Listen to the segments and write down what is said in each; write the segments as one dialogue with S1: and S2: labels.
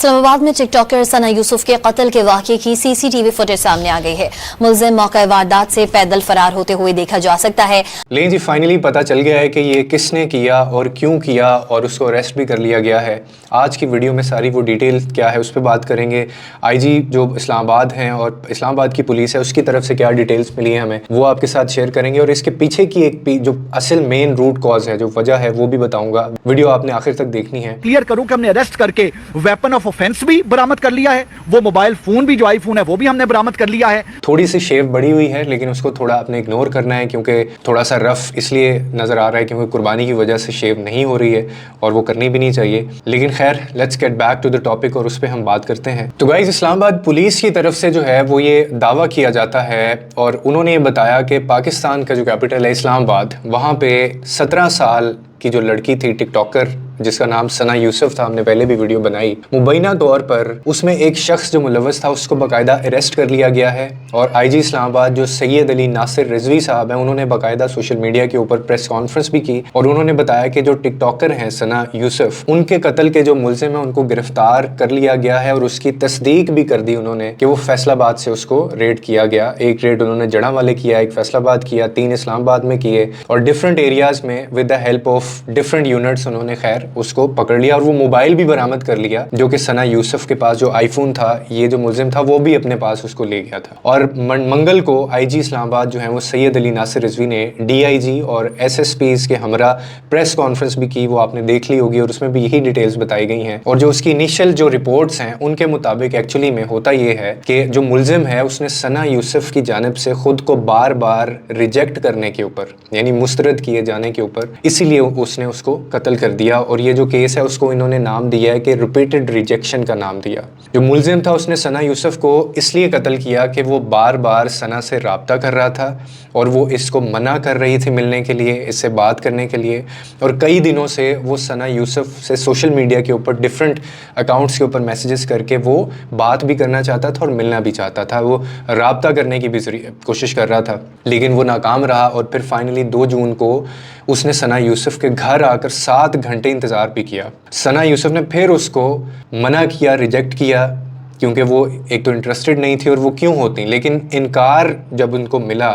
S1: इस्लामाबाद में टिकटॉकर सना यूसुफ के कत्ल के वाक़े की सीसीटीवी फुटेज सामने आ गई है। मुलजिम मौके वारदात से पैदल फरार होते हुए देखा जा सकता है।
S2: लेकिन जी फाइनली पता चल गया है कि ये किसने किया और क्यों किया और उसको अरेस्ट भी कर लिया गया है। आज की वीडियो में सारी वो डिटेल क्या है उस पर बात करेंगे। आईजी जो इस्लामाबाद हैं और इस्लामाबाद की पुलिस है उसकी तरफ से क्या डिटेल्स मिली हैं हमें वो आपके साथ शेयर करेंगे और इसके पीछे की एक जो असल मेन रूट कॉज है, जो वजह है, वो भी बताऊंगा। वीडियो आपने आखिर तक देखनी है।
S3: क्लियर करूं कि हमने अरेस्ट करके वेपन ऑफ ऑफेंस भी बरामद कर लिया है, वो मोबाइल फोन भी जो आईफोन है वो भी हमने बरामद कर लिया है।
S2: थोड़ी सी शेव बढ़ी हुई है लेकिन उसको थोड़ा आपने इग्नोर करना है क्योंकि थोड़ा सा रफ इसलिए नजर आ रहा है क्योंकि कुर्बानी की वजह से शेव नहीं हो रही है और वो करनी भी नहीं चाहिए। लेकिन खैर let's get back to the topic और उस पर हम बात करते हैं। तो गाइस, इस्लामाबाद पुलिस की तरफ से जो है वो ये दावा किया जाता है और उन्होंने ये बताया कि पाकिस्तान का जो कैपिटल है इस्लामाबाद, वहाँ पे 17 साल की जो लड़की थी टिकटॉकर जिसका नाम सना यूसुफ था, हमने पहले भी वीडियो बनाई, मुबैना तौर पर उसमें एक शख्स जो मुलव्वस था उसको बाकायदा अरेस्ट कर लिया गया है। और आईजी इस्लामाबाद जो सैयद अली नासिर रिजवी साहब हैं उन्होंने बाकायदा सोशल मीडिया के ऊपर प्रेस कॉन्फ्रेंस भी की और उन्होंने बताया कि जो टिकटॉकर हैं सना यूसुफ, उनके कत्ल के जो मुलजिम हैं उनको गिरफ्तार कर लिया गया है और उसकी तस्दीक भी कर दी उन्होंने कि वो फैसलाबाद से उसको रेड किया गया। एक रेड उन्होंने जड़ा वाले किया, एक फैसलाबाद किया, 3 इस्लामाबाद में किए और डिफरेंट एरियाज में with the help of different units उन्होंने खैर उसको पकड़ लिया और वो मोबाइल भी बरामद कर लिया जो कि सना यूसुफ के पास जो आईफोन था, ये जो मुलजिम था वो भी अपने पास उसको ले गया था। और मंगल को आईजी इस्लामाबाद जो है वो सैयद अली नासिर रिजवी ने डीआईजी और एसएसपीज के हमरा प्रेस कॉन्फ्रेंस भी की, वो आपने देख ली होगी और उसमें भी यही डिटेल्स बताई गई हैं। और जो उसकी इनिशियल जो रिपोर्ट्स हैं उनके मुताबिक एक्चुअली में होता ये है कि जो मुलजिम है उसने सना यूसुफ की जानिब से खुद को बार बार रिजेक्ट करने के ऊपर, यानी मुस्तरद किए जाने के ऊपर, इसीलिए उसने उसको कत्ल कर दिया। और ये जो केस है उसको इन्होंने नाम दिया है कि रिपीटेड रिजेक्शन का नाम दिया। जो मुलजिम था उसने सना यूसुफ को इसलिए कत्ल किया कि वो बार बार सना से राब्ता कर रहा था और वो इसको मना कर रही थी मिलने के लिए, इससे बात करने के लिए। और कई दिनों से वो सना यूसुफ से सोशल मीडिया के ऊपर डिफरेंट अकाउंट्स के ऊपर मैसेजेस करके वो बात भी करना चाहता था और मिलना भी चाहता था, वो राब्ता करने की भी कोशिश कर रहा था, लेकिन वो नाकाम रहा। और फिर फाइनली 2 जून को उसने सना यूसुफ के घर आकर 7 घंटे इंतज़ार भी किया। सना यूसुफ ने फिर उसको मना किया, रिजेक्ट किया, क्योंकि वो एक तो इंटरेस्टेड नहीं थी और वो क्यों होती, लेकिन इनकार जब उनको मिला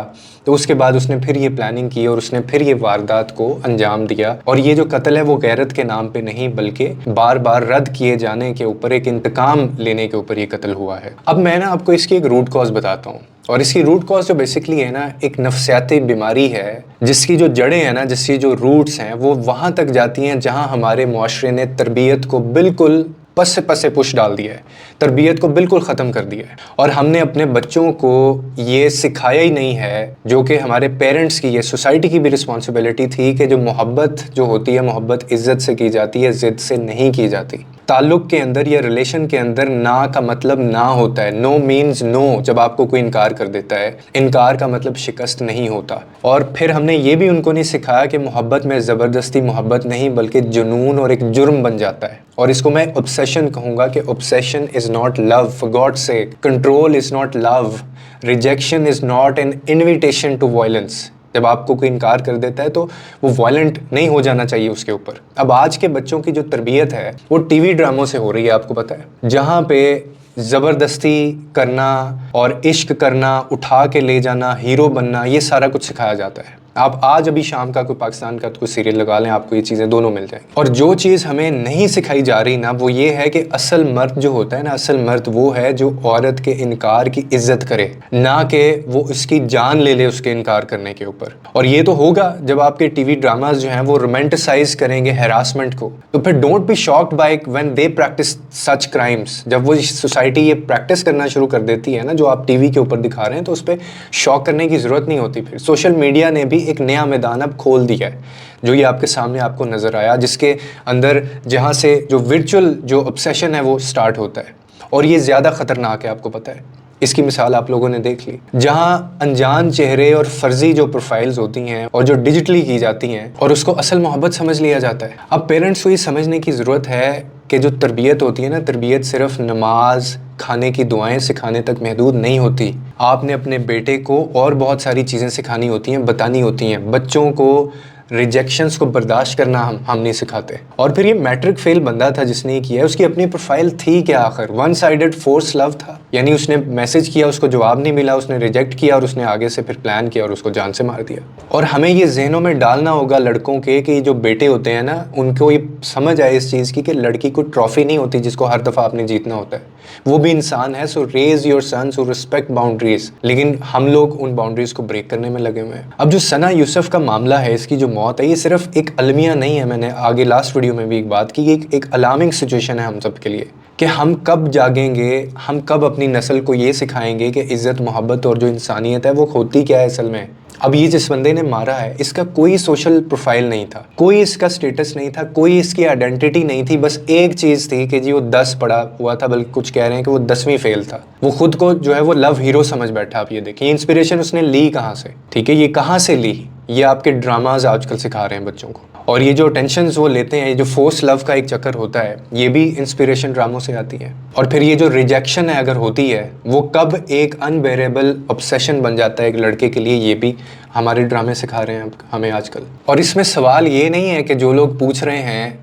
S2: तो उसके बाद उसने फिर ये प्लानिंग की और उसने फिर ये वारदात को अंजाम दिया। और ये जो कत्ल है वो गैरत के नाम पे नहीं बल्कि बार बार रद्द किए जाने के ऊपर, एक इंतकाम लेने के ऊपर ये कत्ल हुआ है। अब मैं ना आपको इसकी एक रूट कॉज बताता हूँ और इसकी रूट कॉज जो बेसिकली है ना एक नफ्सियाती बीमारी है जिसकी जो जड़ें हैं ना, जिसकी जो रूट्स हैं वो वहाँ तक जाती हैं जहाँ हमारे मुआशरे ने तरबियत को बिल्कुल पस से पस से पुश डाल दिया है, तरबियत को बिल्कुल ख़त्म कर दिया है। और हमने अपने बच्चों को ये सिखाया ही नहीं है, जो कि हमारे पेरेंट्स की, ये सोसाइटी की भी रिस्पॉन्सिबिलिटी थी कि जो मोहब्बत जो होती है, मोहब्बत इज़्ज़त से की जाती है, ज़िद से नहीं की जाती। ताल्लुक़ के अंदर या रिलेशन के अंदर ना का मतलब ना होता है, नो मीन्स नो। जब आपको कोई इनकार कर देता है, इनकार का मतलब शिकस्त नहीं होता। और फिर हमने ये भी उनको नहीं सिखाया कि मोहब्बत में ज़बरदस्ती मोहब्बत नहीं बल्कि जुनून और एक जुर्म बन जाता है। और इसको मैं ऑब्सेशन कहूँगा कि obsession is not love, for God sake. Control is not love, rejection is not an invitation to violence. जब आपको कोई इनकार कर देता है तो वो वायलेंट नहीं हो जाना चाहिए उसके ऊपर। अब आज के बच्चों की जो तरबियत है वो टीवी ड्रामों से हो रही है, आपको पता है, जहाँ पे ज़बरदस्ती करना और इश्क करना, उठा के ले जाना, हीरो बनना, ये सारा कुछ सिखाया जाता है। आप आज अभी शाम का कोई पाकिस्तान का कोई सीरियल लगा लें, आपको ये चीज़ें दोनों मिल जाएंगी। और जो चीज़ हमें नहीं सिखाई जा रही ना वो ये है कि असल मर्द जो होता है ना, असल मर्द वो है जो औरत के इनकार की इज्जत करे, ना कि वो उसकी जान ले ले उसके इनकार करने के ऊपर। और ये तो होगा जब आपके टीवी ड्रामाज जो हैं वो रोमांटिसाइज करेंगे हैरासमेंट को। तो फिर don't be shocked by when they practice such crimes. जब वो सोसाइटी ये प्रैक्टिस करना शुरू कर देती है ना, जो आप टीवी के ऊपर दिखा रहे हैं, तो उस पर शॉक करने की ज़रूरत नहीं होती। फिर सोशल मीडिया ने भी एक नया मैदान अब खोल दिया है, जो ये आपके सामने आपको नज़र आया, जिसके अंदर जहाँ से जो वर्चुअल जो ऑब्सेशन है वो स्टार्ट होता है। और ये ज़्यादा ख़तरनाक है, आपको पता है। इसकी मिसाल आप लोगों ने देख ली, जहाँ अनजान चेहरे और फर्जी जो प्रोफाइल्स होती हैं और जो डिजिटली की जाती हैं और उसको असल मोहब्बत समझ लिया जाता है। अब पेरेंट्स को ये समझने की ज़रूरत है कि जो तरबियत होती है ना, तरबियत सिर्फ नमाज, खाने की दुआएं सिखाने तक महदूद नहीं होती। आपने अपने बेटे को और बहुत सारी चीज़ें सिखानी होती हैं, बतानी होती हैं। बच्चों को रिजेक्शंस को बर्दाश्त करना हम नहीं सिखाते। और फिर ये मैट्रिक फेल बंदा था जिसने ये किया, उसकी अपनी प्रोफाइल थी क्या आखिर? वन साइडेड फोर्स लव था, यानी उसने मैसेज किया, उसको जवाब नहीं मिला, उसने रिजेक्ट किया और उसने आगे से फिर प्लान किया और उसको जान से मार दिया। और हमें ये जहनों में डालना होगा लड़कों के कि जो बेटे होते हैं ना, उनको ये समझ आए इस चीज़ की कि लड़की को ट्रॉफी नहीं होती जिसको हर दफ़ा आपने जीतना होता है, वो भी इंसान है। So raise your sons who respect boundaries. लेकिन हम लोग उन बाउंड्रीज को ब्रेक करने में लगे हुए हैं। अब जो सना यूसुफ का मामला है, इसकी जो मौत है, ये सिर्फ एक अलमिया नहीं है। मैंने आगे लास्ट वीडियो में भी एक बात की, एक अलार्मिंग सिचुएशन है हम सब के लिए कि हम कब जागेंगे, हम कब अपनी नस्ल को ये सिखाएंगे कि इज़्ज़त, मोहब्बत और जो इंसानियत है वो होती क्या है असल में। अब ये जिस बंदे ने मारा है, इसका कोई सोशल प्रोफाइल नहीं था, कोई इसका स्टेटस नहीं था, कोई इसकी आइडेंटिटी नहीं थी। बस एक चीज़ थी कि जी वो 10 पढ़ा हुआ था, बल्कि कुछ कह रहे हैं कि वो 10वीं फेल था। वो खुद को जो है वो लव हीरो समझ बैठा। आप ये देखिए इंस्पिरेशन उसने ली कहाँ से, ठीक है, ये कहाँ से ली? ये आपके ड्रामाज आजकल सिखा रहे हैं बच्चों को। और ये जो टेंशन्स वो लेते हैं, ये जो फोर्स लव का एक चक्कर होता है, ये भी इंस्पिरेशन ड्रामों से आती है। और फिर ये जो रिजेक्शन है अगर होती है, वो कब एक अनबेरेबल ऑब्सेशन बन जाता है एक लड़के के लिए, ये भी हमारे ड्रामे सिखा रहे हैं हमें आजकल। और इसमें सवाल ये नहीं है कि जो लोग पूछ रहे हैं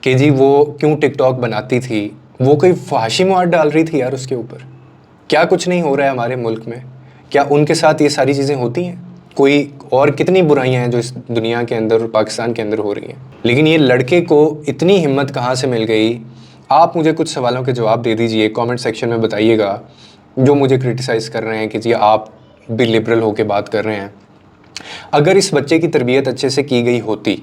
S2: कि जी वो क्यों टिकटॉक बनाती थी, वो कोई फहाशी मवाद डाल रही थी यार उसके ऊपर। क्या कुछ नहीं हो रहा है हमारे मुल्क में? क्या उनके साथ ये सारी चीज़ें होती हैं? कोई और कितनी बुराइयां हैं जो इस दुनिया के अंदर और पाकिस्तान के अंदर हो रही हैं। लेकिन ये लड़के को इतनी हिम्मत कहाँ से मिल गई? आप मुझे कुछ सवालों के जवाब दे दीजिए, कमेंट सेक्शन में बताइएगा, जो मुझे क्रिटिसाइज़ कर रहे हैं कि जी आप भी लिबरल होकर बात कर रहे हैं। अगर इस बच्चे की तरबियत अच्छे से की गई होती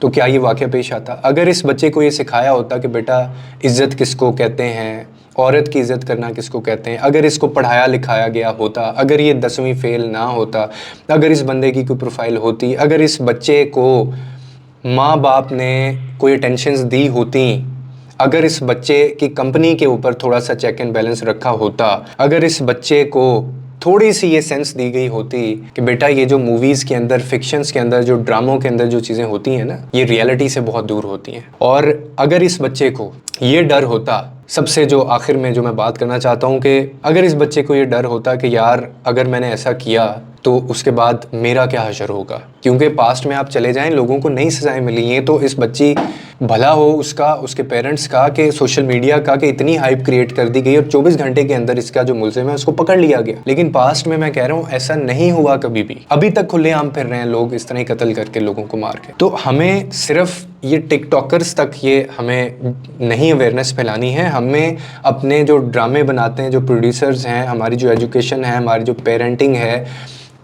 S2: तो क्या ये वाक़या पेश आता? अगर इस बच्चे को ये सिखाया होता कि बेटा इज़्ज़त किसको कहते हैं, औरत की इज़्ज़त करना किसको कहते हैं, अगर इसको पढ़ाया लिखाया गया होता, अगर ये 10वीं फेल ना होता, अगर इस बंदे की कोई प्रोफाइल होती, अगर इस बच्चे को माँ बाप ने कोई टेंशन्स दी होती, अगर इस बच्चे की कंपनी के ऊपर थोड़ा सा चेक एंड बैलेंस रखा होता, अगर इस बच्चे को थोड़ी सी ये सेंस दी गई होती कि बेटा ये जो मूवीज़ के अंदर, फिक्शंस के अंदर, जो ड्रामों के अंदर जो चीज़ें होती हैं ना, ये रियलिटी से बहुत दूर होती हैं। और अगर इस बच्चे को ये डर होता, सबसे जो आखिर में जो मैं बात करना चाहता हूँ कि अगर इस बच्चे को ये डर होता कि यार अगर मैंने ऐसा किया तो उसके बाद मेरा क्या हशर होगा, क्योंकि पास्ट में आप चले जाएं लोगों को नई सज़ाएं मिली हैं। तो इस बच्ची भला हो उसका, उसके पेरेंट्स का, कि सोशल मीडिया का, कि इतनी हाइप क्रिएट कर दी गई और 24 घंटे के अंदर इसका जो मुलजिम है उसको पकड़ लिया गया। लेकिन पास्ट में मैं कह रहा हूँ ऐसा नहीं हुआ कभी भी। अभी तक खुलेआम फिर रहे हैं लोग इस तरह कत्ल करके लोगों को मार के। तो हमें सिर्फ ये टिकटॉकर्स तक ये हमें नहीं अवेयरनेस फैलानी है, हमें अपने जो ड्रामे बनाते हैं, जो प्रोड्यूसर्स हैं, हमारी जो एजुकेशन है, हमारी जो पेरेंटिंग है,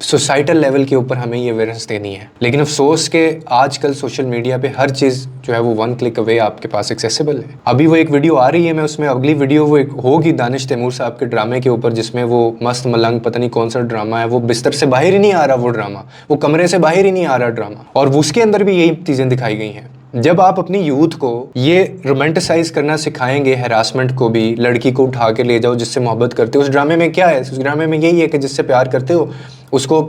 S2: सोसाइटल लेवल के ऊपर हमें ये अवेयरनेस देनी है। लेकिन अफसोस के आजकल सोशल मीडिया पे हर चीज़ जो है वो 1 क्लिक अवे आपके पास एक्सेसिबल है। अभी वो एक वीडियो आ रही है, मैं उसमें अगली वीडियो वो एक होगी दानिश तैमूर साहब के ड्रामे के ऊपर, जिसमें वो मस्त मलंग, पता नहीं कौन सा ड्रामा है, वो बिस्तर से बाहर ही नहीं आ रहा वो ड्रामा, वो कमरे से बाहर ही नहीं आ रहा ड्रामा, और उसके अंदर भी यही चीज़ें दिखाई गई हैं। जब आप अपनी यूथ को ये रोमांटिसाइज करना सिखाएंगे, हैरासमेंट को भी, लड़की को उठा के ले जाओ जिससे मोहब्बत करते हो, उस ड्रामे में क्या है? उस ड्रामे में यही है कि जिससे प्यार करते हो उसको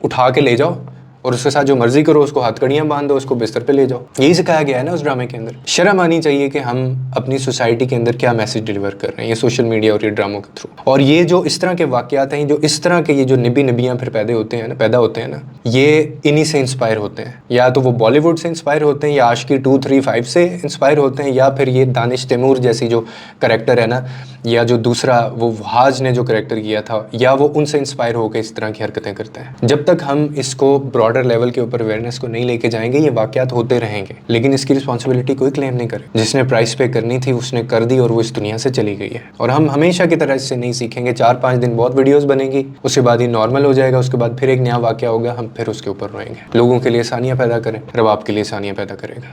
S2: उठा के ले जाओ और उसके साथ जो मर्जी करो, उसको हथकड़ियाँ बांध दो, उसको बिस्तर पे ले जाओ। यही सिखाया गया है ना उस ड्रामे के अंदर। शर्म आनी चाहिए कि हम अपनी सोसाइटी के अंदर क्या मैसेज डिलीवर कर रहे हैं ये सोशल मीडिया और ये ड्रामों के थ्रू। और ये जो इस तरह के वाक़यात हैं, जो इस तरह के ये जो निबियाँ फिर पैदा होते हैं ना, ये इन्हीं से इंस्पायर होते हैं। या तो वो बॉलीवुड से इंस्पायर होते हैं, या आशिकी 2, 3, 5 से इंस्पायर होते हैं, या फिर ये दानिश तैमूर जैसी जो करैक्टर है ना, या जो दूसरा वो वहाज ने जो करैक्टर किया था, या वो उनसे इंस्पायर होकर इस तरह की हरकतें करते हैं। जब तक हम इसको ब्रॉडर लेवल के ऊपर अवेयरनेस को नहीं लेके जाएंगे, ये वाक़यात होते रहेंगे। लेकिन इसकी रिस्पॉन्सिबिलिटी कोई क्लेम नहीं करे। जिसने प्राइस पे करनी थी उसने कर दी और वो इस दुनिया से चली गई है। और हम हमेशा की तरह इससे नहीं सीखेंगे। 4-5 दिन बहुत वीडियोस बनेंगी, उसके बाद ये नॉर्मल हो जाएगा, उसके बाद फिर एक नया वाक़या होगा, हम फिर उसके ऊपर रोएंगे। लोगों के लिए आसानियाँ पैदा करें, रब आपके लिए आसानियाँ पैदा करेगा।